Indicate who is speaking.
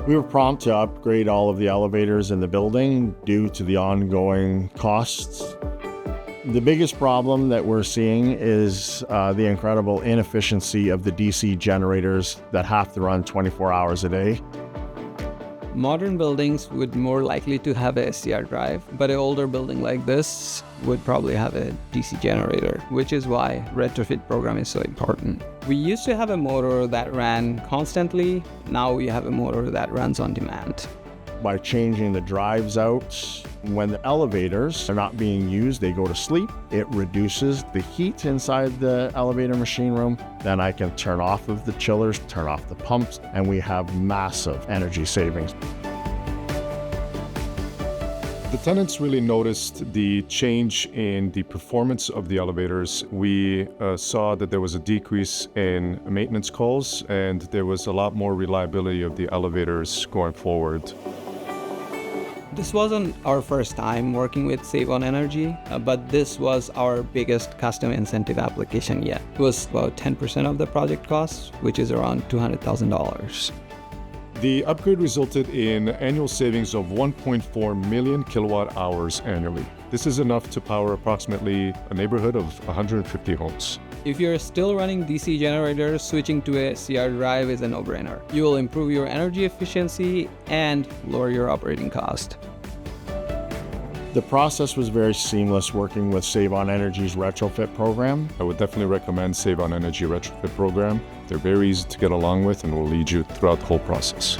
Speaker 1: We were prompt to upgrade all of the elevators in the building due to the ongoing costs. The biggest problem that we're seeing is the incredible inefficiency of the DC generators that have to run 24 hours a day.
Speaker 2: Modern buildings would more likely to have a SCR drive, but an older building like this would probably have a DC generator, which is why retrofit program is so important. We used to have a motor that ran constantly. Now we have a motor that runs on demand.
Speaker 1: By changing the drives out, when the elevators are not being used, they go to sleep. It reduces the heat inside the elevator machine room. Then I can turn off of the chillers, turn off the pumps, and we have massive energy savings.
Speaker 3: The tenants really noticed the change in the performance of the elevators. We saw that there was a decrease in maintenance calls, and there was a lot more reliability of the elevators going forward.
Speaker 2: This wasn't our first time working with Save on Energy, but this was our biggest custom incentive application yet. It was about 10% of the project cost, which is around $200,000.
Speaker 3: The upgrade resulted in annual savings of 1.4 million kilowatt hours annually. This is enough to power approximately a neighborhood of 150 homes.
Speaker 2: If you're still running DC generators, switching to a CR drive is a no-brainer. You will improve your energy efficiency and lower your operating cost.
Speaker 1: The process was very seamless working with Save on Energy's retrofit program.
Speaker 3: I would definitely recommend Save on Energy Retrofit Program. They're very easy to get along with and will lead you throughout the whole process.